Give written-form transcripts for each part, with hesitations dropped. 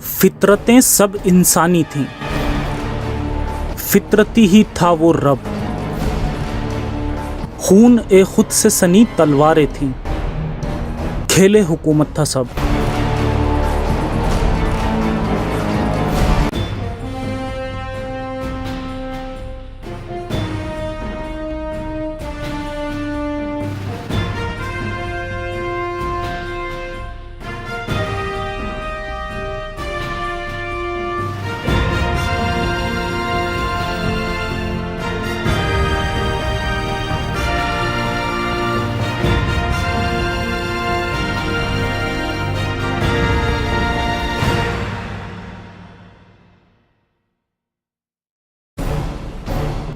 फितरतें सब इंसानी थीं, फितरती ही था वो रब। खून ए खुद से सनी तलवारें थीं, खेले हुकूमत था सब।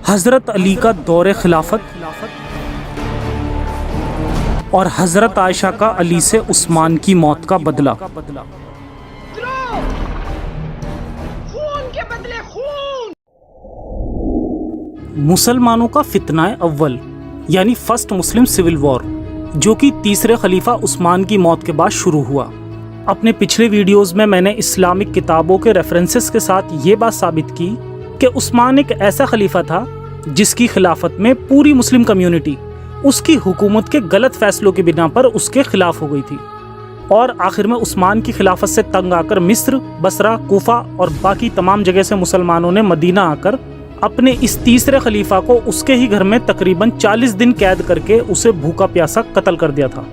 हज़रत अली का दौरे खिलाफत और हज़रत आयशा का अली से उस्मान की मौत का बदला। खून के बदले खून। मुसलमानों का फितनाए अव्वल यानी फर्स्ट मुस्लिम सिविल वॉर, जो कि तीसरे खलीफा उस्मान की मौत के बाद शुरू हुआ। अपने पिछले वीडियोस में मैंने इस्लामिक किताबों के रेफरेंसेस के साथ ये बात साबित की कि उस्मान एक ऐसा खलीफा था जिसकी खिलाफत में पूरी मुस्लिम कम्युनिटी उसकी हुकूमत के गलत फैसलों की बिना पर उसके खिलाफ हो गई थी, और आखिर में उस्मान की खिलाफत से तंग आकर मिस्र, बसरा, कूफा और बाकी तमाम जगह से मुसलमानों ने मदीना आकर अपने इस तीसरे खलीफा को उसके ही घर में तकरीबन 40 दिन कैद करके उसे भूखा प्यासा कत्ल कर दिया था।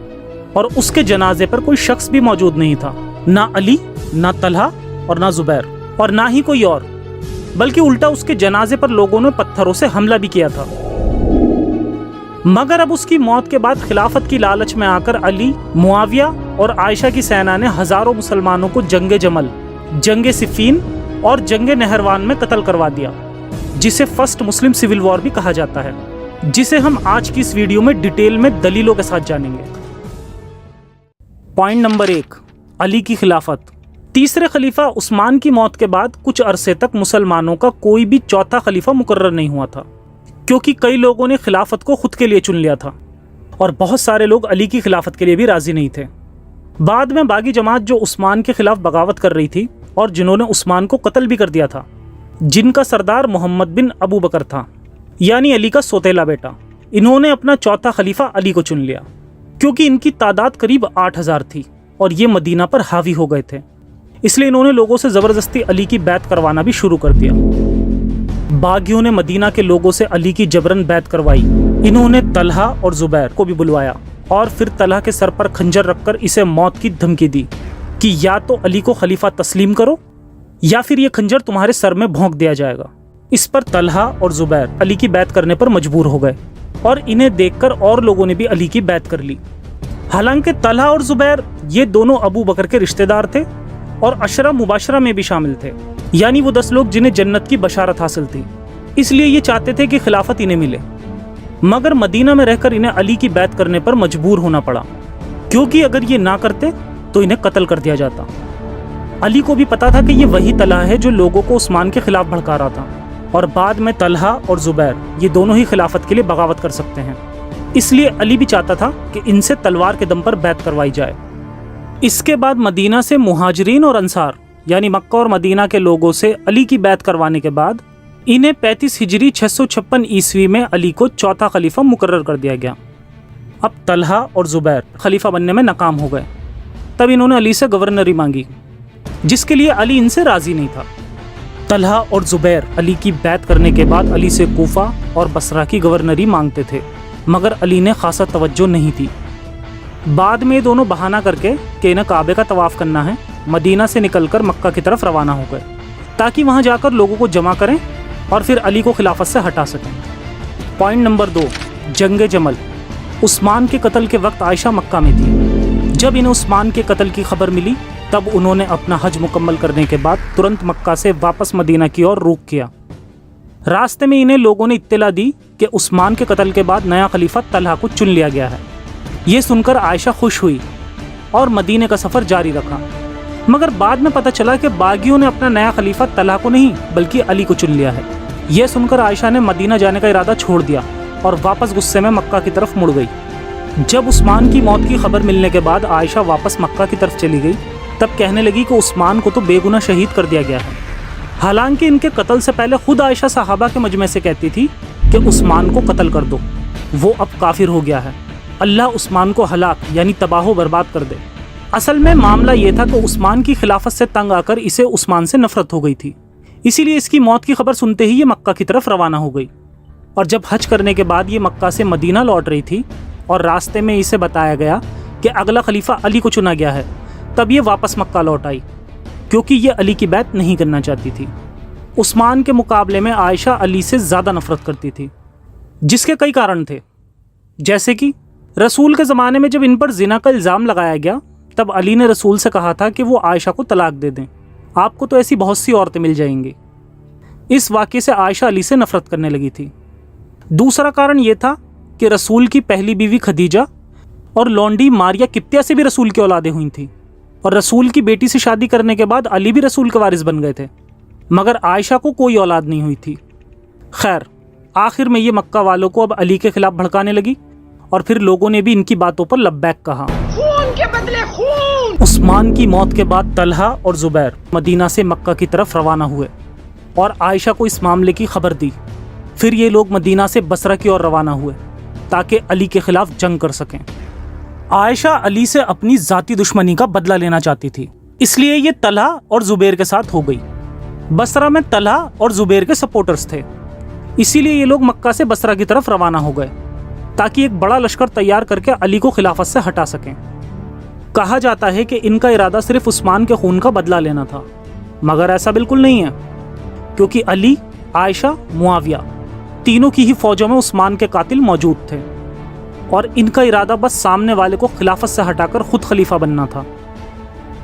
और उसके जनाजे पर कोई शख्स भी मौजूद नहीं था, ना अली, ना तलहा और ना जुबैर, और ना ही कोई और, बल्कि उल्टा उसके जनाजे पर लोगों ने पत्थरों से हमला भी किया था। मगर अब उसकी मौत के बाद खिलाफत की लालच में आकर अली, मुआविया और आयशा की सेना ने हजारों मुसलमानों को जंगे जमल, जंगे सिफीन और जंगे नहरवान में कत्ल करवा दिया, जिसे फर्स्ट मुस्लिम सिविल वॉर भी कहा जाता है, जिसे हम आज की इस वीडियो में डिटेल में दलीलों के साथ जानेंगे। पॉइंट नंबर 1, अली की खिलाफत। तीसरे खलीफा उस्मान की मौत के बाद कुछ अरसे तक मुसलमानों का कोई भी चौथा खलीफा मुकर्रर नहीं हुआ था, क्योंकि कई लोगों ने खिलाफत को खुद के लिए चुन लिया था और बहुत सारे लोग अली की खिलाफत के लिए भी राजी नहीं थे। बाद में बागी जमात जो उस्मान के खिलाफ बगावत कर रही थी और जिन्होंने उस्मान को कत्ल भी कर दिया था, जिनका सरदार मोहम्मद बिन अबू बकर था, यानी अली का सोतेला बेटा, इन्होंने अपना चौथा खलीफा अली को चुन लिया, क्योंकि इनकी तादाद करीब 8000 थी और ये मदीना पर हावी हो गए थे। इसलिए इन्होंने लोगों से जबरदस्ती अली की बैत करवाना भी शुरू कर दिया। बागियों ने मदीना के लोगों से अली की जबरन बैत करवाई। इन्होंने तलहा और जुबैर को भी बुलवाया और फिर तलहा के सर पर खंजर रखकर इसे मौत की धमकी दी कि या तो अली को खलीफा तस्लीम करो या फिर ये खंजर तुम्हारे सर में भोंक दिया जाएगा। इस पर तलहा और जुबैर अली की बैत करने पर मजबूर हो गए और इन्हें देखकर और लोगों ने भी अली की बैत कर ली। हालांकि तलहा और जुबैर ये दोनों अबू बकर के रिश्तेदार थे और अशरा मुबाशरा में भी शामिल थे, यानी वो 10 लोग जिन्हें जन्नत की बशारत हासिल थी। इसलिए ये चाहते थे कि खिलाफत इन्हें मिले, मगर मदीना में रहकर इन्हें अली की बैत करने पर मजबूर होना पड़ा, क्योंकि अगर ये ना करते तो इन्हें कत्ल कर दिया जाता। अली को भी पता था कि ये वही तलहा है जो लोगों को उस्मान के खिलाफ भड़का रहा था, और बाद में तलहा और जुबैर ये दोनों ही खिलाफत के लिए बगावत कर सकते हैं। इसलिए अली भी चाहता था कि इनसे तलवार के दम पर बैत करवाई जाए। इसके बाद मदीना से मुहाजिरीन और अंसार यानी मक्का और मदीना के लोगों से अली की बैत करवाने के बाद इन्हें 35 हिजरी 656 ईस्वी में अली को चौथा खलीफा मुकर्रर कर दिया गया। अब तलहा और जुबैर खलीफा बनने में नाकाम हो गए। तब इन्होंने अली से गवर्नरी मांगी, जिसके लिए अली इनसे राजी नहीं था। तलहा और जुबैर अली की बैत करने के बाद अली से कूफा और बसरा की गवर्नरी मांगते थे, मगर अली ने खासा तवज्जो नहीं थी। बाद में दोनों बहाना करके कि इन्हें काबे का तवाफ करना है, मदीना से निकलकर मक्का की तरफ रवाना हो गए, ताकि वहां जाकर लोगों को जमा करें और फिर अली को खिलाफत से हटा सकें। पॉइंट नंबर 2, जंगे जमल। उस्मान के कत्ल के वक्त आयशा मक्का में थी। जब इन्हें उस्मान के कत्ल की खबर मिली तब उन्होंने अपना हज मुकम्मल करने के बाद तुरंत मक्का से वापस मदीना की ओर रुख किया। रास्ते में इन्हें लोगों ने इत्तला दी कि उस्मान के कत्ल के बाद नया खलीफा तलहा को चुन लिया गया है। ये सुनकर आयशा खुश हुई और मदीने का सफ़र जारी रखा, मगर बाद में पता चला कि बागियों ने अपना नया खलीफा तलहा को नहीं बल्कि अली को चुन लिया है। यह सुनकर आयशा ने मदीना जाने का इरादा छोड़ दिया और वापस गुस्से में मक्का की तरफ मुड़ गई। जब उस्मान की मौत की खबर मिलने के बाद आयशा वापस मक्का की तरफ चली गई, تب کہنے لگی کہ عثمان کو تو بے گناہ شہید کر دیا گیا ہے، حالانکہ ان کے قتل سے پہلے خود عائشہ صحابہ کے مجمع سے کہتی تھی کہ عثمان کو قتل کر دو، وہ اب کافر ہو گیا ہے، اللہ عثمان کو ہلاک یعنی تباہ و برباد کر دے۔ اصل میں معاملہ یہ تھا کہ عثمان کی خلافت سے تنگ آ کر اسے عثمان سے نفرت ہو گئی تھی، اسی لیے اس کی موت کی خبر سنتے ہی یہ مکہ کی طرف روانہ ہو گئی، اور جب حج کرنے کے بعد یہ مکہ سے مدینہ لوٹ رہی تھی اور راستے میں اسے بتایا گیا کہ اگلا خلیفہ علی کو چنا گیا ہے، تب یہ واپس مکہ لوٹ آئی، کیونکہ یہ علی کی بیعت نہیں کرنا چاہتی تھی۔ عثمان کے مقابلے میں عائشہ علی سے زیادہ نفرت کرتی تھی، جس کے کئی کارن تھے، جیسے کہ رسول کے زمانے میں جب ان پر زنا کا الزام لگایا گیا تب علی نے رسول سے کہا تھا کہ وہ عائشہ کو طلاق دے دیں، آپ کو تو ایسی بہت سی عورتیں مل جائیں گی۔ اس واقعے سے عائشہ علی سے نفرت کرنے لگی تھی۔ دوسرا کارن یہ تھا کہ رسول کی پہلی بیوی خدیجہ اور لونڈی ماریا قبطیہ سے بھی رسول کی اولادیں ہوئی تھیں، اور رسول کی بیٹی سے شادی کرنے کے بعد علی بھی رسول کے وارث بن گئے تھے، مگر عائشہ کو کوئی اولاد نہیں ہوئی تھی۔ خیر، آخر میں یہ مکہ والوں کو اب علی کے خلاف بھڑکانے لگی، اور پھر لوگوں نے بھی ان کی باتوں پر لبیک کہا۔ خون کے بدلے خون۔ عثمان کی موت کے بعد طلحہ اور زبیر مدینہ سے مکہ کی طرف روانہ ہوئے اور عائشہ کو اس معاملے کی خبر دی۔ پھر یہ لوگ مدینہ سے بصرہ کی اور روانہ ہوئے تاکہ علی کے خلاف جنگ کر سکیں۔ عائشہ علی سے اپنی ذاتی دشمنی کا بدلہ لینا چاہتی تھی، اس لیے یہ طلحہ اور زبیر کے ساتھ ہو گئی۔ بصرہ میں طلحہ اور زبیر کے سپورٹرز تھے، اسی لیے یہ لوگ مکہ سے بصرہ کی طرف روانہ ہو گئے تاکہ ایک بڑا لشکر تیار کر کے علی کو خلافت سے ہٹا سکیں۔ کہا جاتا ہے کہ ان کا ارادہ صرف عثمان کے خون کا بدلہ لینا تھا، مگر ایسا بالکل نہیں ہے، کیونکہ علی، عائشہ، معاویہ تینوں کی ہی فوجوں میں عثمان کے قاتل موجود تھے، اور ان کا ارادہ بس سامنے والے کو خلافت سے ہٹا کر خود خلیفہ بننا تھا۔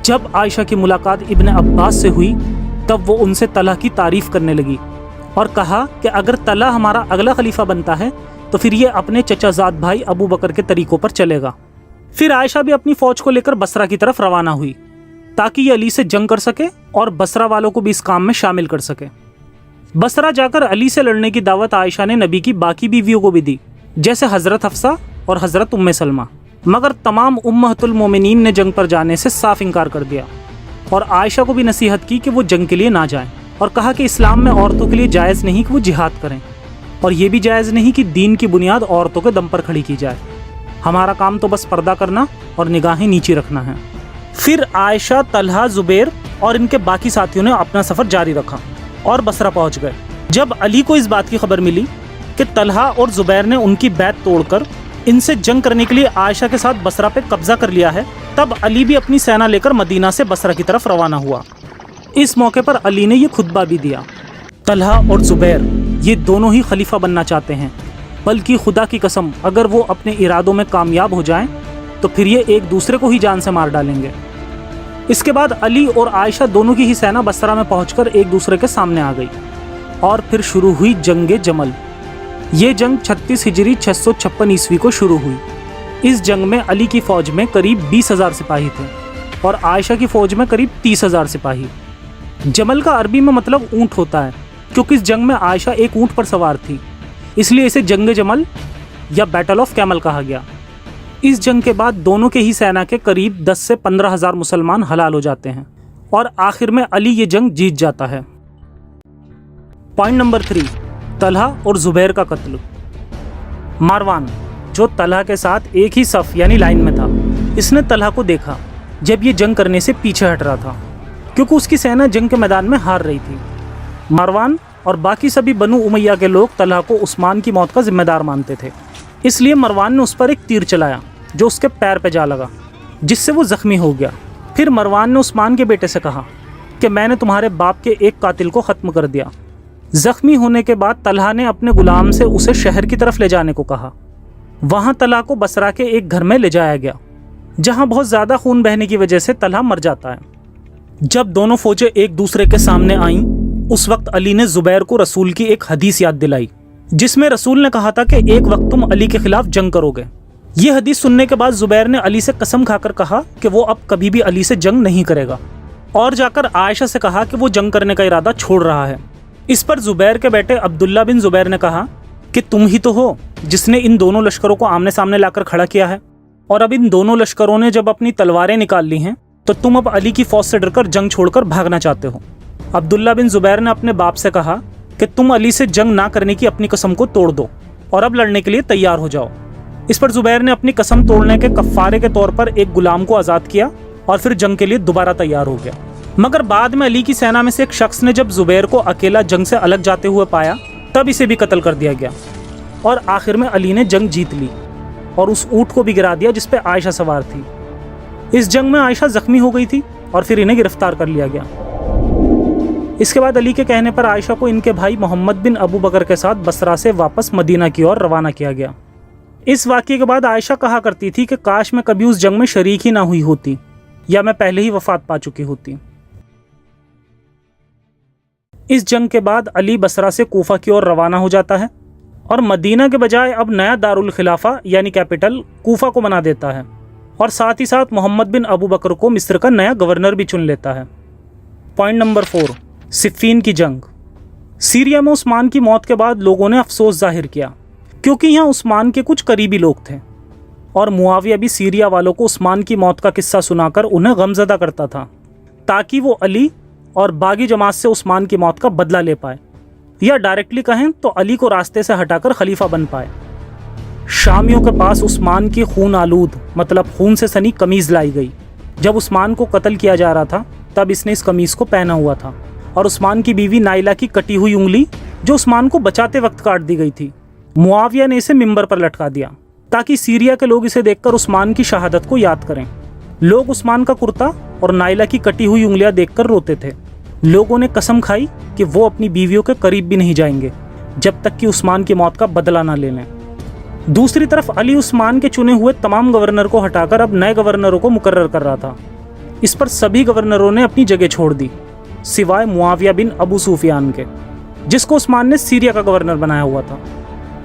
جب عائشہ کی ملاقات ابن عباس سے ہوئی تب وہ ان سے طلحہ کی تعریف کرنے لگی اور کہا کہ اگر طلحہ ہمارا اگلا خلیفہ بنتا ہے تو پھر یہ اپنے چچا زاد بھائی ابو بکر کے طریقوں پر چلے گا۔ پھر عائشہ بھی اپنی فوج کو لے کر بصرہ کی طرف روانہ ہوئی تاکہ یہ علی سے جنگ کر سکے اور بصرہ والوں کو بھی اس کام میں شامل کر سکے۔ بصرہ جا کر علی سے لڑنے کی دعوت عائشہ نے نبی کی باقی بیویوں کو بھی دی، جیسے حضرت حفصہ اور حضرت ام سلمہ، مگر تمام امہات المومنین نے جنگ پر جانے سے صاف انکار کر دیا، اور عائشہ کو بھی نصیحت کی کہ وہ جنگ کے لیے نہ جائیں، اور کہا کہ اسلام میں عورتوں کے لیے جائز نہیں کہ وہ جہاد کریں، اور یہ بھی جائز نہیں کہ دین کی بنیاد عورتوں کے دم پر کھڑی کی جائے، ہمارا کام تو بس پردہ کرنا اور نگاہیں نیچی رکھنا ہے۔ پھر عائشہ، طلحہ، زبیر اور ان کے باقی ساتھیوں نے اپنا سفر جاری رکھا اور بصرہ پہنچ گئے۔ جب علی کو اس بات کی خبر ملی کہ طلحہ اور زبیر نے ان کی بیعت توڑ کر ان سے جنگ کرنے کے لیے عائشہ کے ساتھ بصرہ پہ قبضہ کر لیا ہے، تب علی بھی اپنی سینا لے کر مدینہ سے بصرہ کی طرف روانہ ہوا۔ اس موقع پر علی نے یہ خطبہ بھی دیا، طلحہ اور زبیر یہ دونوں ہی خلیفہ بننا چاہتے ہیں، بلکہ خدا کی قسم اگر وہ اپنے ارادوں میں کامیاب ہو جائیں تو پھر یہ ایک دوسرے کو ہی جان سے مار ڈالیں گے۔ اس کے بعد علی اور عائشہ دونوں کی ہی سینا بصرہ میں پہنچ کر ایک دوسرے کے سامنے آ گئی، اور پھر شروع ہوئی جنگ جمل۔ یہ جنگ 36 ہجری 656 عیسوی کو شروع ہوئی۔ اس جنگ میں علی کی فوج میں قریب 20,000 سپاہی تھے اور عائشہ کی فوج میں قریب 30,000 سپاہی۔ جمل کا عربی میں مطلب اونٹ ہوتا ہے، کیونکہ اس جنگ میں عائشہ ایک اونٹ پر سوار تھی، اس لیے اسے جنگ جمل یا بیٹل آف کیمل کہا گیا۔ اس جنگ کے بعد دونوں کے ہی سینا کے قریب 10 سے 15,000 مسلمان ہلال ہو جاتے ہیں، اور آخر میں علی یہ جنگ جیت جاتا ہے۔ پوائنٹ نمبر 3، طلحہ اور زبیر کا قتل۔ مروان، جو طلحہ کے ساتھ ایک ہی صف یعنی لائن میں تھا، اس نے طلحہ کو دیکھا جب یہ جنگ کرنے سے پیچھے ہٹ رہا تھا، کیونکہ اس کی سینا جنگ کے میدان میں ہار رہی تھی۔ مروان اور باقی سبھی بنو امیہ کے لوگ طلحہ کو عثمان کی موت کا ذمہ دار مانتے تھے، اس لیے مروان نے اس پر ایک تیر چلایا جو اس کے پیر پہ جا لگا، جس سے وہ زخمی ہو گیا۔ پھر مروان نے عثمان کے بیٹے سے کہا کہ میں نے تمہارے باپ کے ایک قاتل کو ختم کر دیا۔ زخمی ہونے کے بعد طلحہ نے اپنے غلام سے اسے شہر کی طرف لے جانے کو کہا۔ وہاں طلحہ کو بصرہ کے ایک گھر میں لے جایا گیا، جہاں بہت زیادہ خون بہنے کی وجہ سے طلحہ مر جاتا ہے۔ جب دونوں فوجیں ایک دوسرے کے سامنے آئیں، اس وقت علی نے زبیر کو رسول کی ایک حدیث یاد دلائی، جس میں رسول نے کہا تھا کہ ایک وقت تم علی کے خلاف جنگ کرو گے۔ یہ حدیث سننے کے بعد زبیر نے علی سے قسم کھا کر کہا کہ وہ اب کبھی بھی علی سے جنگ نہیں کرے گا، اور جا کر عائشہ سے کہا کہ وہ جنگ کرنے کا ارادہ چھوڑ رہا ہے۔ اس پر زبیر کے بیٹے عبداللہ بن زبیر نے کہا کہ تم ہی تو ہو جس نے ان دونوں لشکروں کو آمنے سامنے لا کر کھڑا کیا ہے، اور اب ان دونوں لشکروں نے جب اپنی تلواریں نکال لی ہیں तो तुम अब अली की फौज से डरकर जंग छोड़कर भागना चाहते हो। अब्दुल्ला बिन जुबैर ने अपने बाप से कहा कि तुम अली से जंग ना करने की अपनी कसम को तोड़ दो और अब लड़ने के लिए तैयार हो जाओ। इस पर जुबैर ने अपनी कसम तोड़ने के कफ़ारे के तौर पर एक गुलाम को आज़ाद किया और फिर जंग के लिए दोबारा तैयार हो गया। मगर बाद में अली की सेना में से एक शख्स ने जब जुबैर को अकेला जंग से अलग जाते हुए पाया तब इसे भी कत्ल कर दिया गया और आखिर में अली ने जंग जीत ली और उस ऊँट को भी गिरा दिया जिस पे आयशा सवार थी। इस जंग में आयशा जख्मी हो गई थी और फिर इन्हें गिरफ्तार कर लिया गया। इसके बाद अली के कहने पर आयशा को इनके भाई मोहम्मद बिन अबू बकर के साथ बसरा से वापस मदीना की ओर रवाना किया गया। इस वाक़ये के बाद आयशा कहा करती थी कि काश मैं कभी उस जंग में शरीक ही ना हुई होती या मैं पहले ही वफात पा चुकी होती। इस जंग के बाद अली बसरा से कूफा की ओर रवाना हो जाता है और मदीना के बजाय अब नया दारुल खिलाफा यानी कैपिटल कूफा को बना देता है और साथ ही साथ मोहम्मद बिन अबू बकर को मिस्र का नया गवर्नर भी चुन लेता है। पॉइंट नंबर 4, सिफ़ीन की जंग। सीरिया में उस्मान की मौत के बाद लोगों ने अफसोस जाहिर किया क्योंकि यहाँ उस्मान के कुछ करीबी लोग थे और मुआविया भी सीरिया वालों को उस्मान की मौत का किस्सा सुनाकर उन्हें गमज़दा करता था ताकि वो अली और बागी जमात से उस्मान की मौत का बदला ले पाए या डायरेक्टली कहें तो अली को रास्ते से हटाकर खलीफा बन पाए। शामियों के पास उस्मान की खून आलूद मतलब खून से सनी कमीज़ लाई गई। जब उस्मान को कत्ल किया जा रहा था तब इसने इस कमीज़ को पहना हुआ था और उस्मान की बीवी नाइला की कटी हुई उंगली जो उस्मान को बचाते वक्त काट दी गई थी, मुआविया ने इसे मिंबर पर लटका दिया ताकि सीरिया के लोग इसे देखकर उस्मान की शहादत को याद करें। लोग उस्मान का कुर्ता और नाइला की कटी हुई उंगलियां देखकर रोते थे। लोगों ने कसम खाई कि वो अपनी बीवियों के करीब भी नहीं जाएंगे जब तक कि उस्मान की मौत का बदला ना ले लें। दूसरी तरफ अली उस्मान के चुने हुए तमाम गवर्नर को हटाकर अब नए गवर्नरों को मुकर्रर कर रहा था। इस पर सभी गवर्नरों ने अपनी जगह छोड़ दी सिवाय मुआविया बिन अबू सुफियान के, जिसको उस्मान ने सीरिया का गवर्नर बनाया हुआ था।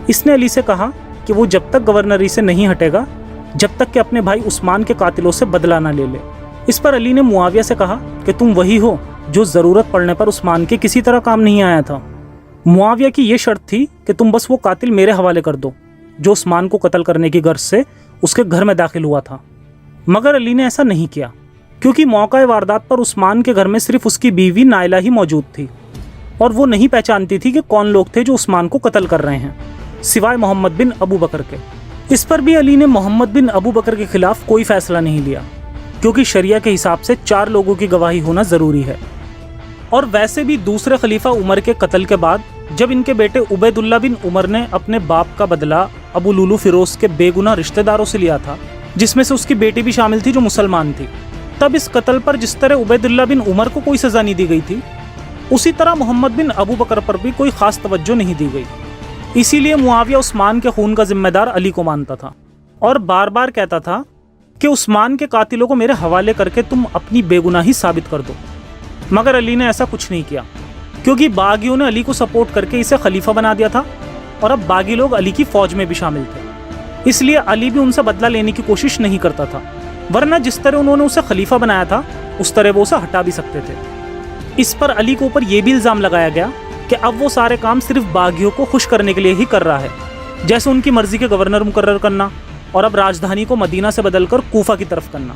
इसने अली से कहा कि वो जब तक गवर्नरी से नहीं हटेगा जब तक कि अपने भाई उस्मान के कातिलों से बदला ना ले ले। इस पर अली ने मुआविया से कहा कि तुम वही हो जो ज़रूरत पड़ने पर उस्मान के किसी तरह काम नहीं आया था। मुआविया की ये शर्त थी कि तुम बस वो कातिल मेरे हवाले कर दो जो उस्मान को कत्ल करने की गर्ज से उसके घर में दाखिल हुआ था। मगर अली ने ऐसा नहीं किया क्योंकि मौका वारदात पर उस्मान के घर में सिर्फ उसकी बीवी नाइला ही मौजूद थी और वो नहीं पहचानती थी कि कौन लोग थे जो उस्मान को कत्ल कर रहे हैं सिवाय मोहम्मद बिन अबू बकर के। इस पर भी अली ने मोहम्मद बिन अबू बकर के खिलाफ कोई फैसला नहीं लिया क्योंकि शरिया के हिसाब से 4 लोगों की गवाही होना ज़रूरी है। और वैसे भी दूसरे खलीफा उमर के कत्ल के बाद जब इनके बेटे उबैदुल्ला बिन उमर ने अपने बाप का बदला अबू लुलू फिरोज के बेगुनाह रिश्तेदारों से लिया था, जिसमें से उसकी बेटी भी शामिल थी जो मुसलमान थी, तब इस कत्ल पर जिस तरह उबैदुल्ला बिन उमर को कोई सज़ा नहीं दी गई थी उसी तरह मोहम्मद बिन अबू बकर पर भी कोई ख़ास तवज्जो नहीं दी गई। इसीलिए मुआविया उस्मान के खून का जिम्मेदार अली को मानता था और बार बार कहता था कि उस्मान के कातिलों को मेरे हवाले करके तुम अपनी बेगुनाही साबित कर दो। मगर अली ने ऐसा कुछ नहीं किया क्योंकि बागियों ने अली को सपोर्ट करके इसे खलीफा बना दिया था और अब बागी लोग अली की फ़ौज में भी शामिल थे। इसलिए अली भी उनसे बदला लेने की कोशिश नहीं करता था, वरना जिस तरह उन्होंने उसे खलीफा बनाया था उस तरह वो उसे हटा भी सकते थे। इस पर अली के ऊपर यह भी इल्ज़ाम लगाया गया कि अब वो सारे काम सिर्फ बागियों को खुश करने के लिए ही कर रहा है, जैसे उनकी मर्जी के गवर्नर मुकर्रर करना और अब राजधानी को मदीना से बदलकर कूफा की तरफ करना,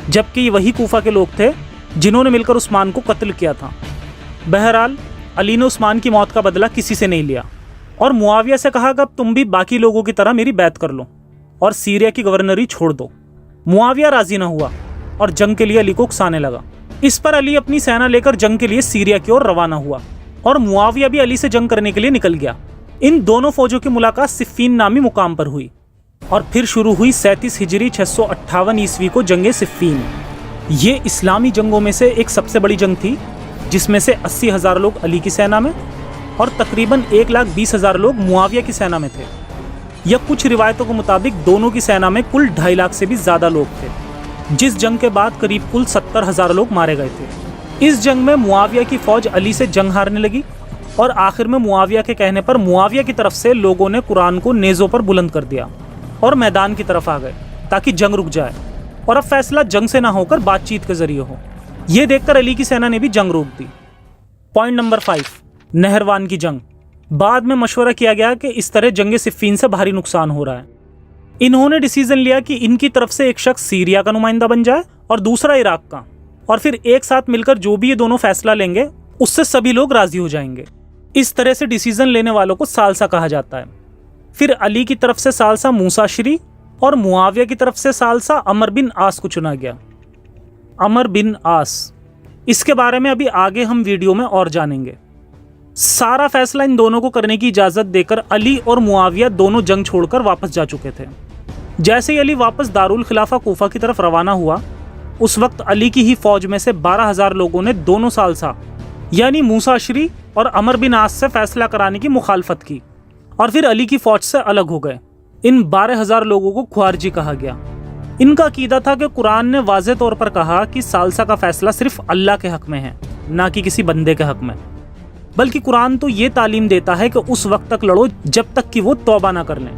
जबकि ये वही कूफा के लोग थे जिन्होंने मिलकर उस्मान को कत्ल किया था। बहरहाल अली ने उस्मान की मौत का बदला किसी से नहीं लिया और मुआविया से कहा कि अब तुम भी बाकी लोगों की तरह मेरी बैत कर लो और सीरिया की गवर्नरी छोड़ दो। मुआविया राजी न हुआ और जंग के लिए अली को उकसाने लगा। इस पर अली अपनी सेना लेकर जंग के लिए सीरिया की ओर रवाना हुआ और मुआविया भी अली से जंग करने के लिए निकल गया। इन दोनों फौजों की मुलाकात सिफ़ीन नामी मुकाम पर हुई और फिर शुरू हुई 37 हिजरी 658 ईस्वी को जंगे सिफ़ीन। ये इस्लामी जंगों में से एक सबसे बड़ी जंग थी जिसमें से 80,000 लोग अली की सेना में और तकरीबन 1,20,000 लोग मुआविया की सेना में थे। या कुछ रिवायतों के मुताबिक दोनों की सेना में कुल 2.5 लाख से भी ज़्यादा लोग थे, जिस जंग के बाद करीब कुल 70,000 लोग मारे गए थे। इस जंग में मुआविया की फ़ौज अली से जंग हारने लगी और आखिर में मुआविया के कहने पर मुआविया की तरफ से लोगों ने कुरान को नेज़ों पर बुलंद कर दिया और मैदान की तरफ आ गए ताकि जंग रुक जाए और अब फैसला जंग से ना होकर बातचीत के जरिए हो। ये देखकर अली की सेना ने भी जंग रोक दी। पॉइंट नंबर 5, नहरवान की जंग। बाद में मशवरा किया गया कि इस तरह जंग सिफ़ीन से भारी नुकसान हो रहा है। इन्होंने डिसीजन लिया कि इनकी तरफ से एक शख्स सीरिया का नुमाइंदा बन जाए اور دوسرا عراق کا، اور پھر ایک ساتھ مل کر جو بھی یہ دونوں فیصلہ لیں گے اس سے سبھی لوگ راضی ہو جائیں گے۔ اس طرح سے ڈیسیزن لینے والوں کو ثالثہ کہا جاتا ہے۔ پھر علی کی طرف سے ثالثہ موسیٰ اشری اور معاویہ کی طرف سے ثالثہ عمر بن عاص کو چنا گیا۔ عمر بن عاص، اس کے بارے میں ابھی آگے ہم ویڈیو میں اور جانیں گے۔ سارا فیصلہ ان دونوں کو کرنے کی اجازت دے کر علی اور معاویہ دونوں جنگ چھوڑ کر واپس جا چکے تھے۔ جیسے ہی علی واپس دارالخلافہ کوفہ کی طرف روانہ ہوا، اس وقت علی کی ہی فوج میں سے 12,000 لوگوں نے دونوں ثالثہ یعنی موسیٰ اشری اور عمر بن عاص سے فیصلہ کرانے کی مخالفت کی اور پھر علی کی فوج سے الگ ہو گئے۔ ان 12,000 لوگوں کو خوارجی کہا گیا۔ ان کا عقیدہ تھا کہ قرآن نے واضح طور پر کہا کہ ثالثہ کا فیصلہ صرف اللہ کے حق میں ہے، نہ کہ کسی بندے کے حق میں، بلکہ قرآن تو یہ تعلیم دیتا ہے کہ اس وقت تک لڑو جب تک کہ وہ توبہ نہ کر لیں۔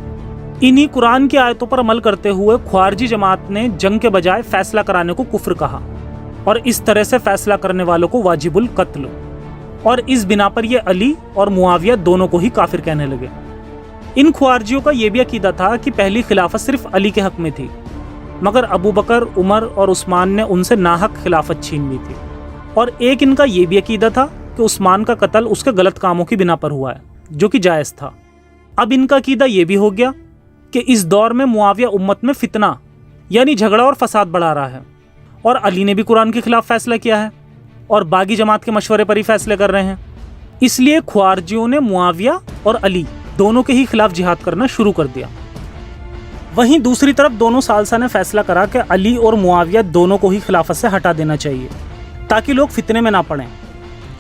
انہی قرآن کی آیتوں پر عمل کرتے ہوئے خوارجی جماعت نے جنگ کے بجائے فیصلہ کرانے کو کفر کہا اور اس طرح سے فیصلہ کرنے والوں کو واجب القتل، اور اس بنا پر یہ علی اور معاویہ دونوں کو ہی کافر کہنے لگے۔ ان خوارجیوں کا یہ بھی عقیدہ تھا کہ پہلی خلافت صرف علی کے حق میں تھی، مگر ابو بکر، عمر اور عثمان نے ان سے ناحق خلافت چھین لی تھی، اور ایک ان کا یہ بھی عقیدہ تھا کہ عثمان کا قتل اس کے غلط کاموں کی بنا پر ہوا ہے، جو کہ جائز تھا۔ اب ان کا عقیدہ یہ بھی ہو گیا کہ اس دور میں معاویہ امت میں فتنہ یعنی جھگڑا اور فساد بڑھا رہا ہے، اور علی نے بھی قرآن کے خلاف فیصلہ کیا ہے اور باغی جماعت کے مشورے پر ہی فیصلے کر رہے ہیں۔ اس لیے خوارجیوں نے معاویہ اور علی دونوں کے ہی خلاف جہاد کرنا شروع کر دیا۔ وہیں دوسری طرف دونوں ثالثہ نے فیصلہ کرا کہ علی اور معاویہ دونوں کو ہی خلافت سے ہٹا دینا چاہیے تاکہ لوگ فتنے میں نہ پڑیں،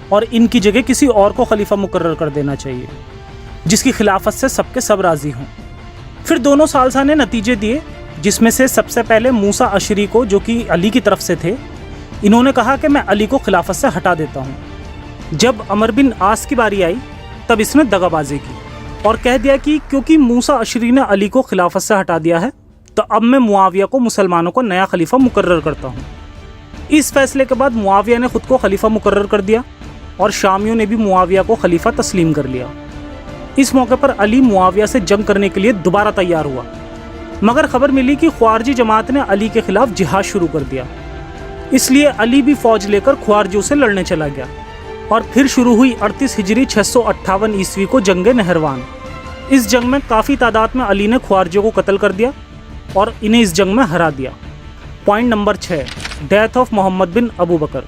اور ان کی جگہ کسی اور کو خلیفہ مقرر کر دینا چاہیے جس کی خلافت سے سب کے سب راضی ہوں۔ پھر دونوں ثالثہ نے نتیجے دیے، جس میں سے سب سے پہلے موسیٰ اشری کو، جو کہ علی کی طرف سے تھے، انہوں نے کہا کہ میں علی کو خلافت سے ہٹا دیتا ہوں۔ جب عمر بن عاص کی باری آئی تب اس نے دغا بازی کی اور کہہ دیا کہ کیونکہ موسیٰ اشری نے علی کو خلافت سے ہٹا دیا ہے تو اب میں معاویہ کو مسلمانوں کو نیا خلیفہ مقرر کرتا ہوں۔ اس فیصلے کے بعد معاویہ نے خود کو خلیفہ مقرر کر دیا اور شامیوں نے بھی معاویہ کو خلیفہ تسلیم کر لیا۔ اس موقع پر علی معاویہ سے جنگ کرنے کے لیے دوبارہ تیار ہوا، مگر خبر ملی کہ خوارجی جماعت نے علی کے خلاف جہاد شروع کر دیا، اس لیے علی بھی فوج لے کر خوارجیوں سے لڑنے چلا گیا، اور پھر شروع ہوئی 38 ہجری 658 عیسوی کو جنگ نہروان۔ اس جنگ میں کافی تعداد میں علی نے خوارجیوں کو قتل کر دیا اور انہیں اس جنگ میں ہرا دیا۔ پوائنٹ نمبر 6، ڈیتھ آف محمد بن ابو بکر۔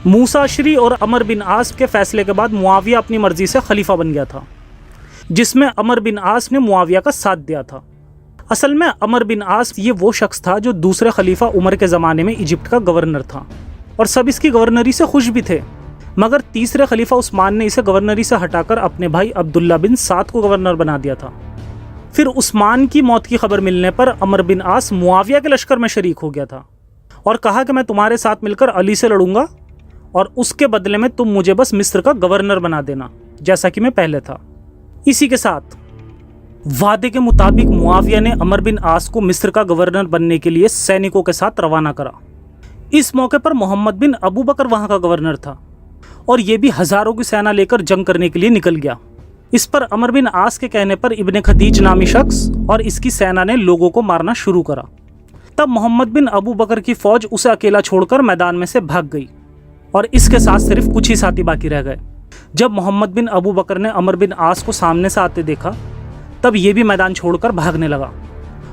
موسیٰ اشری اور عمر بن عاص کے فیصلے کے بعد معاویہ اپنی مرضی سے خلیفہ بن گیا تھا، جس میں عمر بن عاص نے معاویہ کا ساتھ دیا تھا۔ اصل میں عمر بن عاص یہ وہ شخص تھا جو دوسرے خلیفہ عمر کے زمانے میں ایجپٹ کا گورنر تھا، اور سب اس کی گورنری سے خوش بھی تھے، مگر تیسرے خلیفہ عثمان نے اسے گورنری سے ہٹا کر اپنے بھائی عبداللہ بن سعد کو گورنر بنا دیا تھا۔ پھر عثمان کی موت کی خبر ملنے پر عمر بن عاص معاویہ کے لشکر میں شریک ہو گیا تھا اور کہا کہ میں تمہارے ساتھ مل کر علی سے لڑوں گا اور اس کے بدلے میں تم مجھے بس مصر کا گورنر بنا دینا جیسا کہ میں پہلے تھا۔ اسی کے ساتھ وعدے کے مطابق معاویہ نے عمر بن عاص کو مصر کا گورنر بننے کے لیے سینکوں کے ساتھ روانہ کرا۔ اس موقع پر محمد بن ابو بکر وہاں کا گورنر تھا اور یہ بھی ہزاروں کی سینہ لے کر جنگ کرنے کے لیے نکل گیا۔ اس پر عمر بن عاص کے کہنے پر ابن خدیج نامی شخص اور اس کی سینہ نے لوگوں کو مارنا شروع کرا۔ تب محمد بن ابو بکر کی فوج اسے اکیلا چھوڑ کر میدان میں سے بھاگ گئی اور اس کے ساتھ صرف کچھ ہی ساتھی باقی رہ گئے۔ جب محمد بن ابو بکر نے عمر بن عاص کو سامنے سے آتے دیکھا تب یہ بھی میدان چھوڑ کر بھاگنے لگا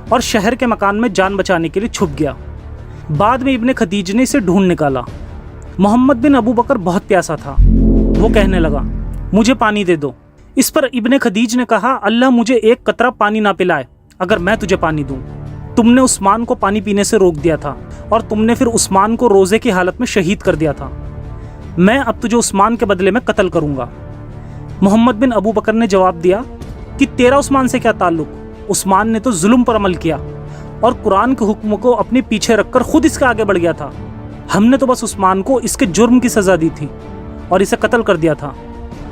اور شہر کے مکان میں جان بچانے کے لیے چھپ گیا۔ بعد میں ابن خدیج نے اسے ڈھونڈ نکالا۔ محمد بن ابو بکر بہت پیاسا تھا، وہ کہنے لگا مجھے پانی دے دو۔ اس پر ابن خدیج نے کہا اللہ مجھے ایک قطرہ پانی نہ پلائے اگر میں تجھے پانی دوں۔ تم نے عثمان کو پانی پینے سے روک دیا تھا اور تم نے پھر عثمان کو روزے کی حالت میں شہید کر دیا تھا، میں اب تجھے عثمان کے بدلے میں قتل کروں گا۔ محمد بن ابو بکر نے جواب دیا کہ تیرا عثمان سے کیا تعلق، عثمان نے تو ظلم پر عمل کیا اور قرآن کے حکم کو اپنے پیچھے رکھ کر خود اس کے آگے بڑھ گیا تھا، ہم نے تو بس عثمان کو اس کے جرم کی سزا دی تھی اور اسے قتل کر دیا تھا۔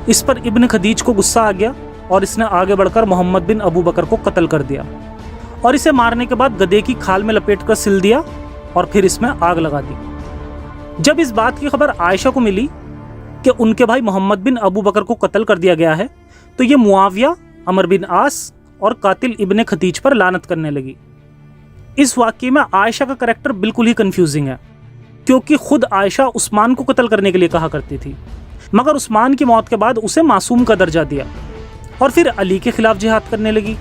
اس پر ابن خدیج کو غصہ آ گیا اور اس نے آگے بڑھ کر محمد بن ابو بکر کو قتل کر دیا اور اسے مارنے کے بعد گدھے کی کھال میں لپیٹ کر سل دیا اور پھر اس میں آگ لگا دی۔ جب اس بات کی خبر عائشہ کو ملی کہ ان کے بھائی محمد بن ابو بکر کو قتل کر دیا گیا ہے تو یہ معاویہ، عمر بن عاص اور قاتل ابن خدیج پر لعنت کرنے لگی۔ इस वाक़ये में आयशा का करैक्टर बिल्कुल ही कंफ्यूजिंग है, क्योंकि खुद आयशा उस्मान को कत्ल करने के लिए कहा करती थी, मगर उस्मान की मौत के बाद उसे मासूम का दर्जा दिया और फिर अली के खिलाफ जिहाद करने लगी।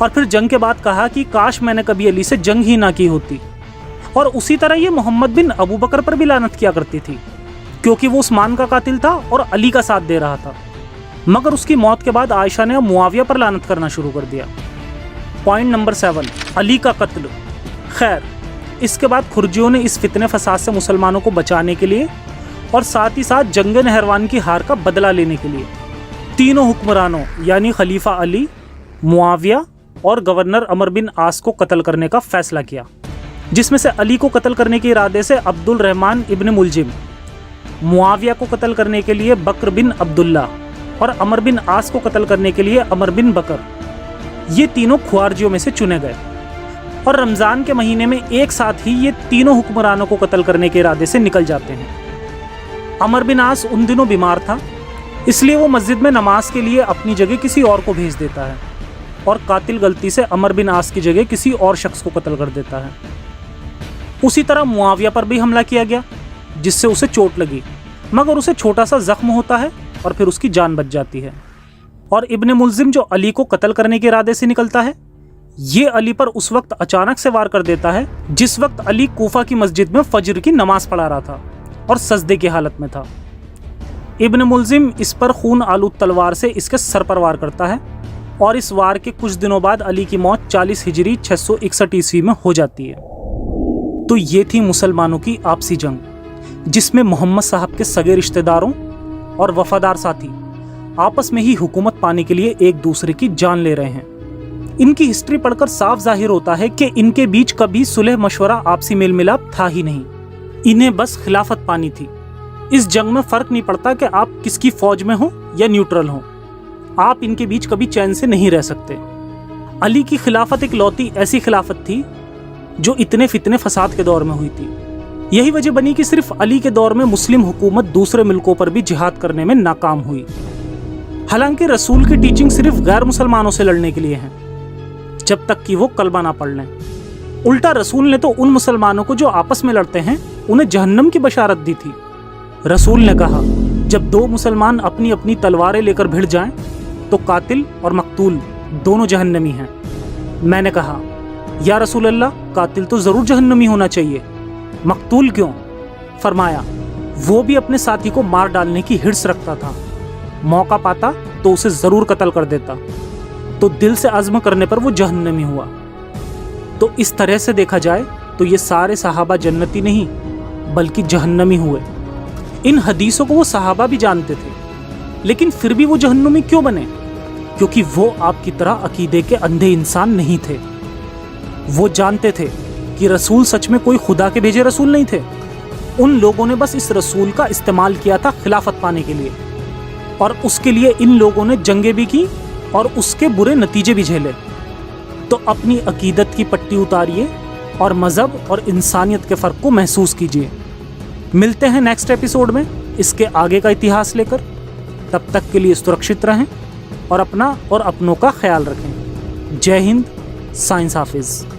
और फिर जंग के बाद कहा कि काश मैंने कभी अली से जंग ही ना की होती। और उसी तरह ये मोहम्मद बिन अबू बकर पर भी लानत किया करती थी, क्योंकि वो उस्मान का कातिल था और अली का साथ दे रहा था। मगर उसकी मौत के बाद आयशा ने मुआविया पर लानत करना शुरू कर दिया। पॉइंट नंबर 7, अली का कत्ल। खैर, इसके बाद खुर्जियों ने इस फितने फसाद से मुसलमानों को बचाने के लिए और साथ ही साथ जंग नहरवान की हार का बदला लेने के लिए तीनों हुक्मरानों यानी खलीफा अली, मुआविया और गवर्नर अमर बिन आस को कत्ल करने का फैसला किया, जिसमें से अली को कत्ल करने के इरादे से अब्दुल रहमान इब्न मुलजिम, मुआविया को कत्ल करने के लिए बकर बिन अब्दुल्ला और अमर बिन आस को कत्ल करने के लिए अमर बिन बकर, ये तीनों ख्वारजियों में से चुने गए। और रमज़ान के महीने में एक साथ ही ये तीनों हुक्मरानों को कत्ल करने के इरादे से निकल जाते हैं। अमर बिन आस उन दिनों बीमार था, इसलिए वो मस्जिद में नमाज के लिए अपनी जगह किसी और को भेज देता है और कातिल गलती से अमर बिन आस की जगह किसी और शख्स को कत्ल कर देता है। उसी तरह मुआविया पर भी हमला किया गया, जिससे उसे चोट लगी, मगर उसे छोटा सा जख्म होता है और फिर उसकी जान बच जाती है। और इब्ने मुलजिम जो अली को कत्ल करने के इरादे से निकलता है, ये अली पर उस वक्त अचानक से वार कर देता है जिस वक्त अली कूफा की मस्जिद में फजर की नमाज पढ़ा रहा था और सजदे की हालत में था। इब्ने मुलजिम इस पर खून आलूद तलवार से इसके सर पर वार करता है और इस वार के कुछ दिनों बाद अली की मौत 40 हिजरी 661 ईस्वी में हो जाती है। तो ये थी मुसलमानों की आपसी जंग, जिसमें मोहम्मद साहब के सगे रिश्तेदारों और वफादार साथी आपस में ही हुकूमत पाने के लिए एक दूसरे की जान ले रहे हैं। इनकी हिस्ट्री पढ़कर साफ जाहिर होता है कि इनके बीच कभी सुलह मशवरा, आपसी मेल मिलाप था ही नहीं। इन्हें बस खिलाफत पानी थी। इस जंग में फर्क नहीं पड़ता कि आप किसकी फौज में हो या न्यूट्रल हो, आप इनके बीच कभी चैन से नहीं रह सकते। अली की खिलाफत एक लौती ऐसी खिलाफत थी जो इतने फितने फसाद के दौर में हुई थी। यही वजह बनी कि सिर्फ अली के दौर में मुस्लिम हुकूमत दूसरे मुल्कों पर भी जिहाद करने में नाकाम हुई। हालांकि रसूल की टीचिंग सिर्फ गैर मुसलमानों से लड़ने के लिए है, जब तक कि वो कलमा ना पढ़ लें। उल्टा रसूल ने तो उन मुसलमानों को जो आपस में लड़ते हैं उन्हें जहन्नम की बशारत दी थी। रसूल ने कहा, जब दो मुसलमान अपनी अपनी तलवारें लेकर भिड़ जाएं तो कातिल और मकतूल दोनों जहन्नमी हैं। मैंने कहा, या रसूल अल्लाह, कातिल तो ज़रूर जहन्नमी होना चाहिए, मकतूल क्यों? फरमाया, वो भी अपने साथी को मार डालने की हिर्स रखता था, मौका पाता तो उसे ज़रूर कत्ल कर देता, तो दिल से अज़्म करने पर वो जहन्नमी हुआ। तो इस तरह से देखा जाए तो ये सारे सहाबा जन्नती नहीं बल्कि जहन्नमी हुए। इन हदीसों को वो सहाबा भी जानते थे, लेकिन फिर भी वो जहन्नमी क्यों बने? क्योंकि वो आपकी तरह अकीदे के अंधे इंसान नहीं थे। वो जानते थे कि रसूल सच में कोई खुदा के भेजे रसूल नहीं थे। उन लोगों ने बस इस रसूल का इस्तेमाल किया था खिलाफत पाने के लिए, और उसके लिए इन लोगों ने जंगें भी की और उसके बुरे नतीजे भी झेले। तो अपनी अकीदत की पट्टी उतारिए और मज़हब और इंसानियत के फ़र्क को महसूस कीजिए। मिलते हैं नेक्स्ट एपिसोड में इसके आगे का इतिहास लेकर। तब तक के लिए सुरक्षित रहें और अपना और अपनों का ख्याल रखें। जय हिंद, साइंस हाफिज़।